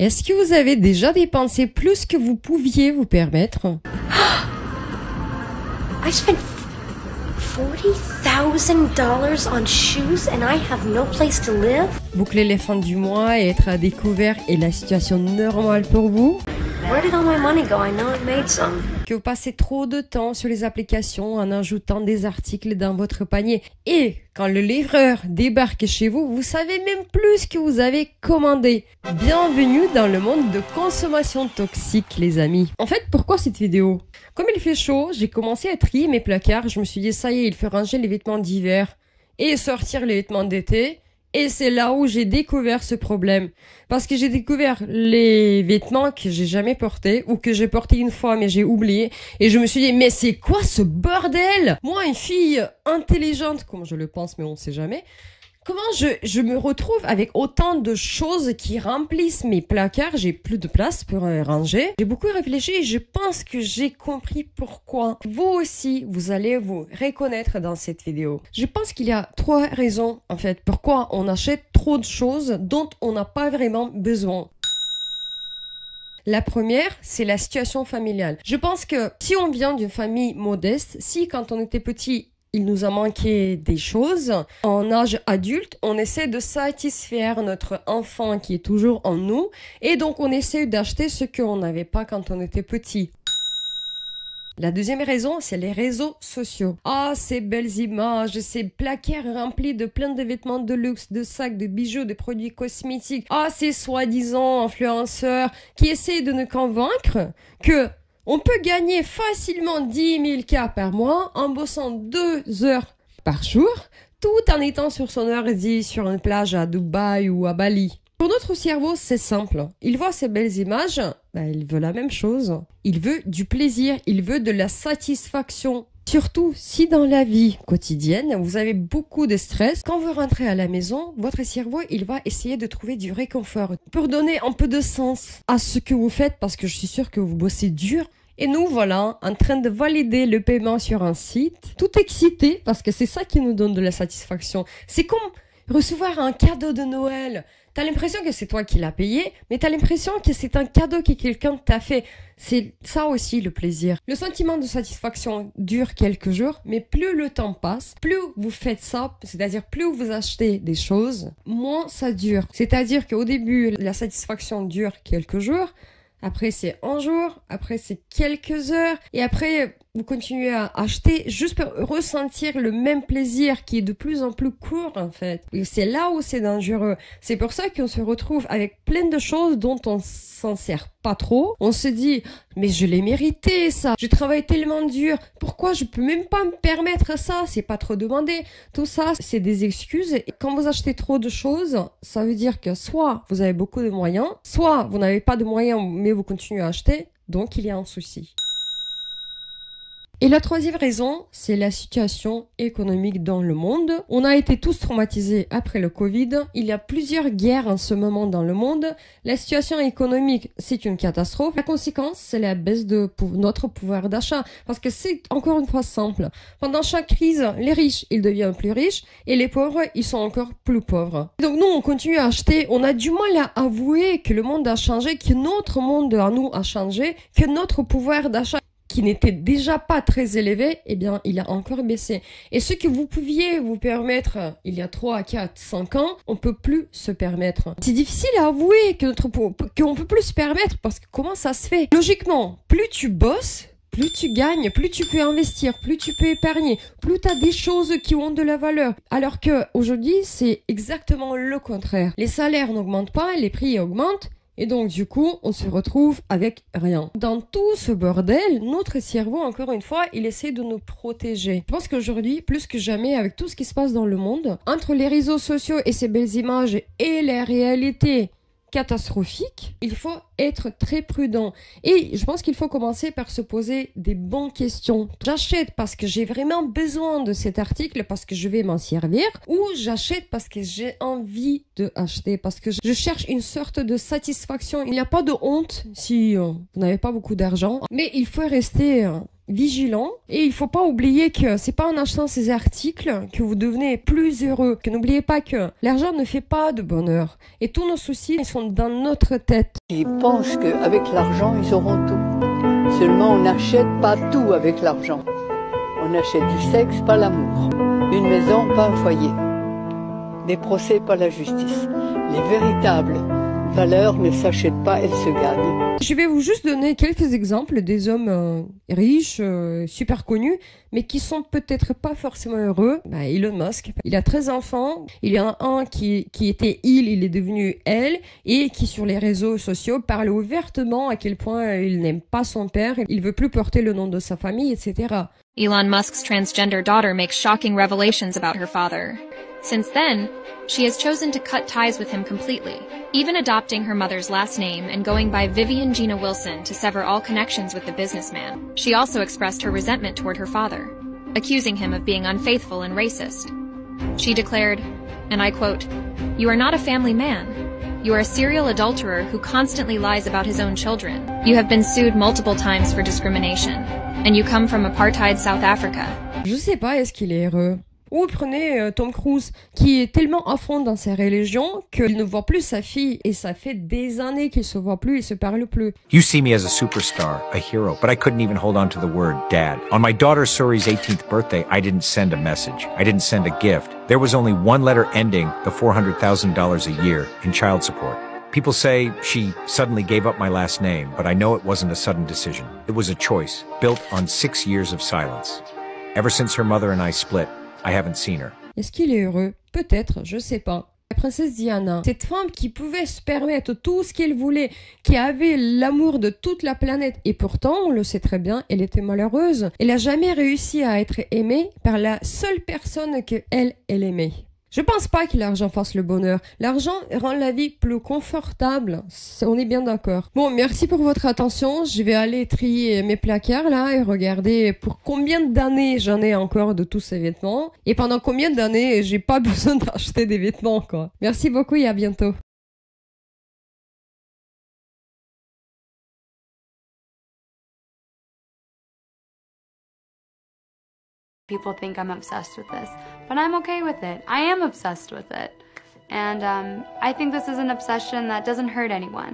Est-ce que vous avez déjà dépensé plus que vous pouviez vous permettre? I spent $40,000 on shoes and I have no place to live? Boucler les fins du mois et être à découvert est la situation normale pour vous? Where did all my money go? I know I made some. Que vous passez trop de temps sur les applications en ajoutant des articles dans votre panier. Et quand le livreur débarque chez vous, vous savez même plus ce que vous avez commandé. Bienvenue dans le monde de consommation toxique, les amis. En fait, pourquoi cette vidéo? Comme il fait chaud, j'ai commencé à trier mes placards. Je me suis dit, ça y est, il faut ranger les vêtements d'hiver et sortir les vêtements d'été. Et c'est là où j'ai découvert ce problème. Parce que j'ai découvert les vêtements que j'ai jamais portés ou que j'ai portés une fois mais j'ai oublié. Et je me suis dit, mais c'est quoi ce bordel? Moi, une fille intelligente, comme je le pense, mais on sait jamais. Comment je me retrouve avec autant de choses qui remplissent mes placards? J'ai plus de place pour ranger. J'ai beaucoup réfléchi et je pense que j'ai compris pourquoi. Vous aussi, vous allez vous reconnaître dans cette vidéo. Je pense qu'il y a trois raisons, en fait, pourquoi on achète trop de choses dont on n'a pas vraiment besoin. La première, c'est la situation familiale. Je pense que si on vient d'une famille modeste, si quand on était petit, il nous a manqué des choses. En âge adulte, on essaie de satisfaire notre enfant qui est toujours en nous. Et donc, on essaie d'acheter ce qu'on n'avait pas quand on était petit. La deuxième raison, c'est les réseaux sociaux. Ah, ces belles images, ces placards remplis de plein de vêtements de luxe, de sacs, de bijoux, de produits cosmétiques. Ah, ces soi-disant influenceurs qui essaient de nous convaincre que on peut gagner facilement 10 000 $ par mois en bossant 2 heures par jour, tout en étant sur son ordi sur une plage à Dubaï ou à Bali. Pour notre cerveau, c'est simple. Il voit ces belles images, il veut la même chose. Il veut du plaisir, il veut de la satisfaction. Surtout si dans la vie quotidienne, vous avez beaucoup de stress, quand vous rentrez à la maison, votre cerveau, il va essayer de trouver du réconfort pour donner un peu de sens à ce que vous faites parce que je suis sûre que vous bossez dur. Et nous, voilà, en train de valider le paiement sur un site, tout excité parce que c'est ça qui nous donne de la satisfaction. C'est comme recevoir un cadeau de Noël. T'as l'impression que c'est toi qui l'as payé, mais t'as l'impression que c'est un cadeau que quelqu'un t'a fait. C'est ça aussi le plaisir. Le sentiment de satisfaction dure quelques jours, mais plus le temps passe, plus vous faites ça, c'est-à-dire plus vous achetez des choses, moins ça dure. C'est-à-dire qu'au début, la satisfaction dure quelques jours, après c'est un jour, après c'est quelques heures, et après vous continuez à acheter juste pour ressentir le même plaisir qui est de plus en plus court en fait. Et c'est là où c'est dangereux. C'est pour ça qu'on se retrouve avec plein de choses dont on s'en sert pas trop. On se dit, mais je l'ai mérité ça, je travaille tellement dur, pourquoi je peux même pas me permettre ça, c'est pas trop demandé. Tout ça, c'est des excuses. Et quand vous achetez trop de choses, ça veut dire que soit vous avez beaucoup de moyens, soit vous n'avez pas de moyens mais vous continuez à acheter, donc il y a un souci. Et la troisième raison, c'est la situation économique dans le monde. On a été tous traumatisés après le Covid. Il y a plusieurs guerres en ce moment dans le monde. La situation économique, c'est une catastrophe. La conséquence, c'est la baisse de notre pouvoir d'achat. Parce que c'est encore une fois simple. Pendant chaque crise, les riches, ils deviennent plus riches et les pauvres, ils sont encore plus pauvres. Donc nous, on continue à acheter. On a du mal à avouer que le monde a changé, que notre monde à nous a changé, que notre pouvoir d'achat qui n'était déjà pas très élevé, eh bien, il a encore baissé. Et ce que vous pouviez vous permettre il y a 3, 4, 5 ans, on peut plus se permettre. C'est difficile à avouer qu'on peut plus se permettre parce que comment ça se fait? Logiquement, plus tu bosses, plus tu gagnes, plus tu peux investir, plus tu peux épargner, plus tu as des choses qui ont de la valeur. Alors que aujourd'hui, c'est exactement le contraire. Les salaires n'augmentent pas, les prix augmentent. Et donc, du coup, on se retrouve avec rien. Dans tout ce bordel, notre cerveau, encore une fois, il essaie de nous protéger. Je pense qu'aujourd'hui, plus que jamais, avec tout ce qui se passe dans le monde, entre les réseaux sociaux et ces belles images et la réalité catastrophique, il faut être très prudent. Et je pense qu'il faut commencer par se poser des bonnes questions. J'achète parce que j'ai vraiment besoin de cet article, parce que je vais m'en servir, ou j'achète parce que j'ai envie de acheter, parce que je cherche une sorte de satisfaction. Il n'y a pas de honte si vous n'avez pas beaucoup d'argent, mais il faut rester vigilant. Et il faut pas oublier que c'est pas en achetant ces articles que vous devenez plus heureux. Que n'oubliez pas que l'argent ne fait pas de bonheur. Et tous nos soucis, ils sont dans notre tête. Ils pensent qu'avec l'argent, ils auront tout. Seulement, on n'achète pas tout avec l'argent. On achète du sexe, pas l'amour. Une maison, pas un foyer. Des procès, pas la justice. Les véritables valeurs ne s'achètent pas, elles se gagnent. Je vais vous juste donner quelques exemples des hommes riches, super connus, mais qui sont peut-être pas forcément heureux. Elon Musk, il a 13 enfants. Il y en a un qui était il est devenu elle, et qui sur les réseaux sociaux parle ouvertement à quel point il n'aime pas son père, il veut plus porter le nom de sa famille, etc. Elon Musk's transgender daughter makes shocking revelations about her father. Since then, she has chosen to cut ties with him completely, even adopting her mother's last name and going by Vivian Gina Wilson to sever all connections with the businessman. She also expressed her resentment toward her father, accusing him of being unfaithful and racist. She declared, and I quote, "You are not a family man. You are a serial adulterer who constantly lies about his own children. You have been sued multiple times for discrimination, and you come from apartheid South Africa." Je sais pas, est-ce qu'il est heureux? Ou prenez Tom Cruise, qui est tellement à fond dans sa religion qu'il ne voit plus sa fille, et ça fait des années qu'ils se voient plus, ils se parlent plus. You see me as a superstar, a hero, but I couldn't even hold on to the word dad. On my daughter Suri's 18th birthday, I didn't send a message. I didn't send a gift. There was only one letter ending the $400,000 a year in child support. People say she suddenly gave up my last name, but I know it wasn't a sudden decision. It was a choice, built on 6 years of silence. Ever since her mother and I split, I haven't seen her. Est-ce qu'il est heureux? Peut-être, je sais pas. La princesse Diana, cette femme qui pouvait se permettre tout ce qu'elle voulait, qui avait l'amour de toute la planète, et pourtant, on le sait très bien, elle était malheureuse. Elle a jamais réussi à être aimée par la seule personne que elle aimait. Je pense pas que l'argent fasse le bonheur. L'argent rend la vie plus confortable. On est bien d'accord. Bon, merci pour votre attention. Je vais aller trier mes placards là et regarder pour combien d'années j'en ai encore de tous ces vêtements. Et pendant combien d'années j'ai pas besoin d'acheter des vêtements, quoi. Merci beaucoup et à bientôt. People think I'm obsessed with this, but I'm okay with it. I am obsessed with it. And I think this is an obsession that doesn't hurt anyone.